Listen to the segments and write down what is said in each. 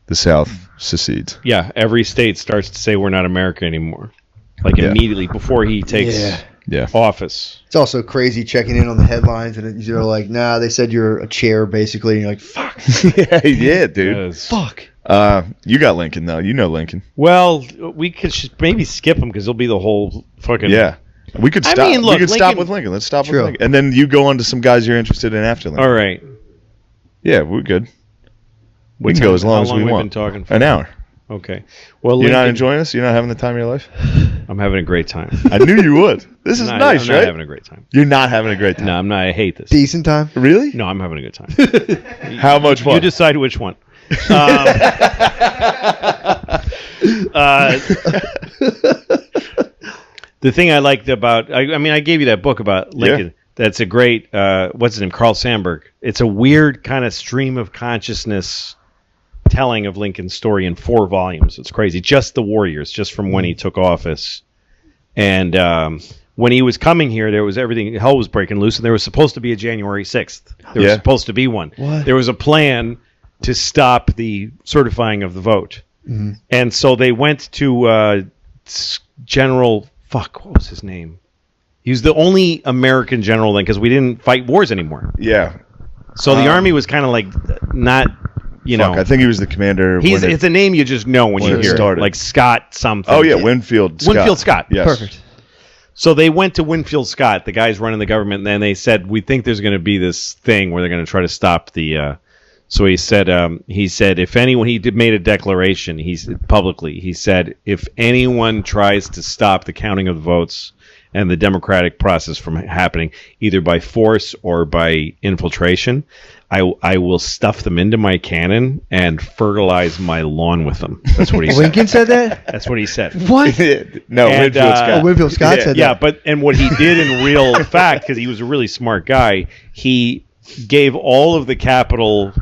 the South secedes. Yeah, every state starts to say we're not America anymore. Like immediately before he takes office. It's also crazy checking in on the headlines and you're like, nah, they said you're a chair basically. And you're like, fuck. yeah, dude. Yes. Fuck. You got Lincoln though. You know Lincoln. Well, we could maybe skip him because he'll be the whole fucking. Yeah. We could stop. Look, we could stop with Lincoln. Let's stop with Lincoln. And then you go on to some guys you're interested in after Lincoln. All right. Yeah, we're good. We can go as long as we want. How long have we been talking for? An hour. Okay. Well, you're not enjoying this? You're not having the time of your life? I'm having a great time. I knew you would. This is nice, right? I'm not having a great time. You're not having a great time? No, I'm not. I hate this. Decent time? Really? No, I'm having a good time. How much fun? You decide which one. The thing I liked about, I gave you that book about Lincoln. Yeah. That's a great, what's his name? Carl Sandburg. It's a weird kind of stream of consciousness telling of Lincoln's story in 4 volumes. It's crazy. Just the warriors, just from when he took office. And when he was coming here, there was everything, hell was breaking loose, and there was supposed to be a January 6th. There was supposed to be one. What? There was a plan to stop the certifying of the vote. Mm-hmm. And so they went to General, what was his name? He was the only American general then, because we didn't fight wars anymore. Yeah. So the army was kind of like not, know. I think he was the commander. It's a name you just know when you hear it. Like Scott something. Oh, yeah, Winfield Scott. Winfield Scott. Yes. Perfect. So they went to Winfield Scott, the guys running the government, and then they said, we think there's going to be this thing where they're going to try to stop the... So he said, if anyone, made a declaration, publicly, he said, if anyone tries to stop the counting of the votes and the democratic process from happening, either by force or by infiltration, I will stuff them into my cannon and fertilize my lawn with them. That's what he said. Lincoln said that? That's what he said. What? No, Winfield Scott. Winfield Scott said that. Yeah, and what he did in real fact, because he was a really smart guy, he gave all of the Capitol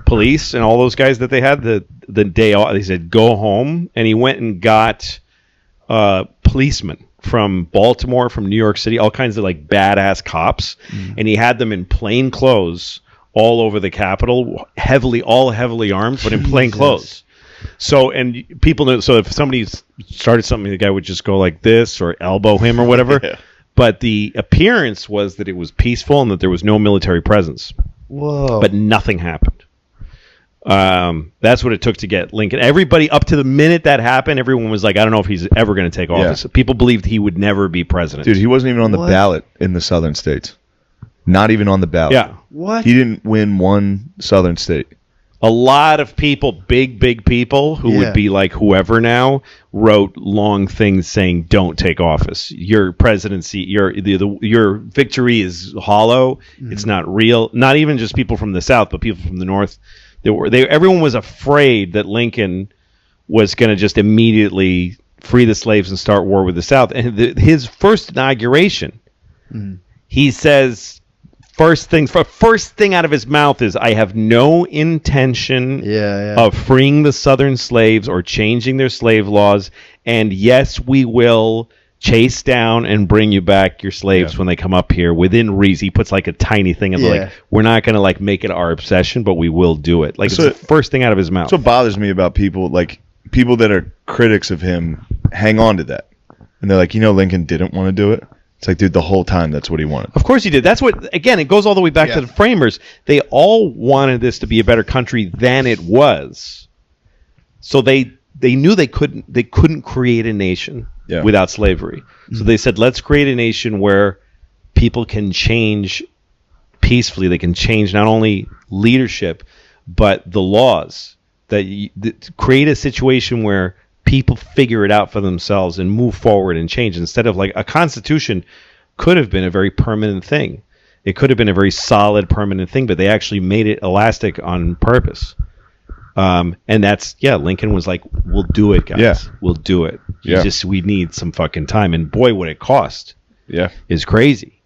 police and all those guys that they had the day off. They said, go home. And he went and got policemen from Baltimore, from New York City, all kinds of like badass cops. And he had them in plain clothes all over the Capitol, heavily armed, but in plain clothes. So, and people know, so if somebody started something, the guy would just go like this or elbow him or whatever. Yeah. But the appearance was that it was peaceful and that there was no military presence. Whoa. But nothing happened. That's what it took to get Lincoln. Everybody, up to the minute that happened, everyone was like, I don't know if he's ever going to take office. People believed he would never be president. Dude, he wasn't even on the ballot in the southern states. Not even on the ballot. Yeah. What? He didn't win one southern state. A lot of people, big people, who would be like whoever now, wrote long things saying, don't take office. Your presidency, your victory is hollow. It's not real. Not even just people from the South, but people from the North. Everyone was afraid that Lincoln was going to just immediately free the slaves and start war with the South. And his first inauguration, he says, first thing out of his mouth is, I have no intention of freeing the Southern slaves or changing their slave laws. And yes, we will chase down and bring you back your slaves when they come up here within reason. He puts like a tiny thing of like, we're not going to like make it our obsession, but we will do it. Like, it's the first thing out of his mouth. That's what bothers me about people, like people that are critics of him hang on to that. And they're like, Lincoln didn't want to do it. It's like, dude, the whole time that's what he wanted. Of course he did. That's what, again, it goes all the way back to the framers. They all wanted this to be a better country than it was. So they knew they couldn't create a nation without slavery. So they said, let's create a nation where people can change peacefully. They can change not only leadership, but the laws. That create a situation where people figure it out for themselves and move forward and change. Instead of like a constitution could have been a very permanent thing. It could have been a very solid, permanent thing, but they actually made it elastic on purpose. And that's, Lincoln was like, we'll do it, guys. Yeah. We'll do it. We need some fucking time. And boy, what it cost is crazy.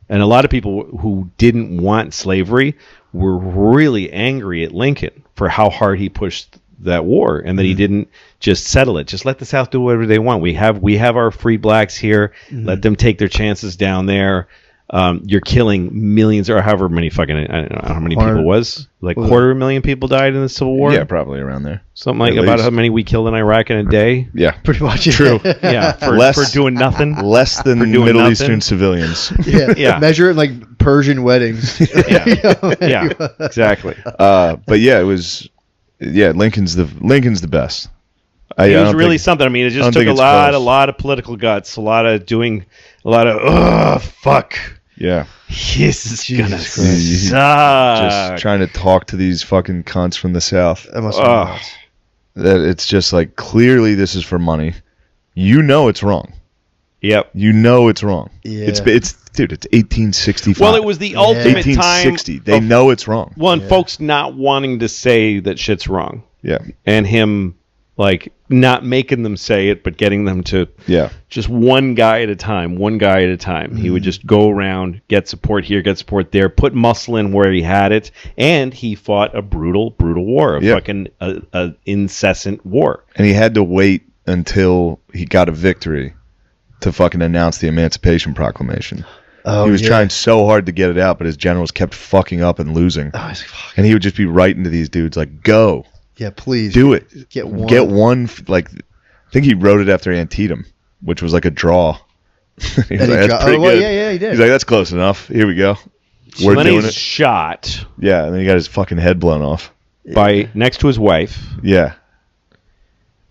And a lot of people who didn't want slavery were really angry at Lincoln for how hard he pushed that war and that he didn't just settle it. Just let the South do whatever they want. We have our free blacks here. Let them take their chances down there. you're killing millions or however many fucking, I don't know how many people it was. Like 250,000 people died in the Civil War? Yeah, probably around there. Something like about how many we killed in Iraq in a day? Yeah. Pretty much. True. Yeah, for doing nothing. Less than Middle Eastern civilians. Yeah. Measure it in like Persian weddings. Yeah, exactly. But yeah, it was, Lincoln's the best. It was really something. I mean, it just took a lot of political guts, a lot of fuck. Yeah. This is gonna suck. Just trying to talk to these fucking cunts from the South. That must be nuts. That it's just like, clearly this is for money. You know it's wrong. Yep. You know it's wrong. Yeah. It's 1865. Well, it was the ultimate 1860. They know it's wrong. Well, and folks not wanting to say that shit's wrong. Yeah. And him, like, not making them say it, but getting them to just one guy at a time. He would just go around, get support here, get support there, put muscle in where he had it, and he fought a brutal war, fucking incessant war. And he had to wait until he got a victory to fucking announce the Emancipation Proclamation. He was trying so hard to get it out, but his generals kept fucking up and losing. And he would just be writing to these dudes like, go. Yeah, please. Do it. Get one. Like, I think he wrote it after Antietam, which was like a draw. He was like, that's pretty good. Yeah, he did. He's like, that's close enough. Here we go. We're doing it. Shot. Yeah, and then he got his fucking head blown off. By next to his wife. Yeah.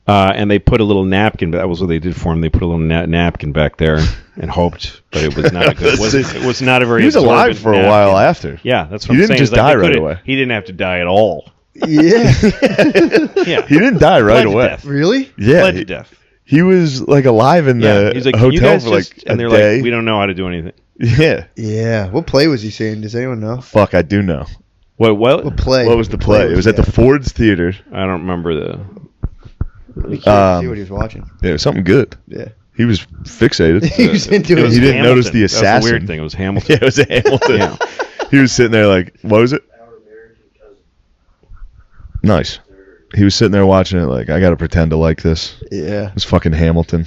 And they put a little napkin. That was what they did for him. They put a little napkin back there and hoped, but it was not a good. It was not a very. He was alive for a while after. Yeah, that's what he I'm saying. He didn't just die right away. He didn't have to die at all. Yeah. Yeah. He didn't die right away. Death. Really? Yeah. Bled to death. He was like alive in the He's like, hotel for like and they're day. like, we don't know how to do anything. Yeah. Yeah. What play was he saying? Does anyone know? Fuck, I do know. What play? What was the play? It was at the Ford's Theater. I don't remember the. See what he was watching. Yeah, it was something good. Yeah. He was fixated. He was into it. He didn't notice the assassin. That was the weird thing. It was Hamilton. Yeah, it was Hamilton. Yeah. He was sitting there like, what was it? Nice. He was sitting there watching it like, I got to pretend to like this. Yeah. It was fucking Hamilton.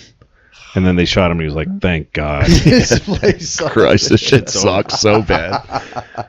And then they shot him and he was like, thank God. This place sucks. Christ, this shit sucks so bad.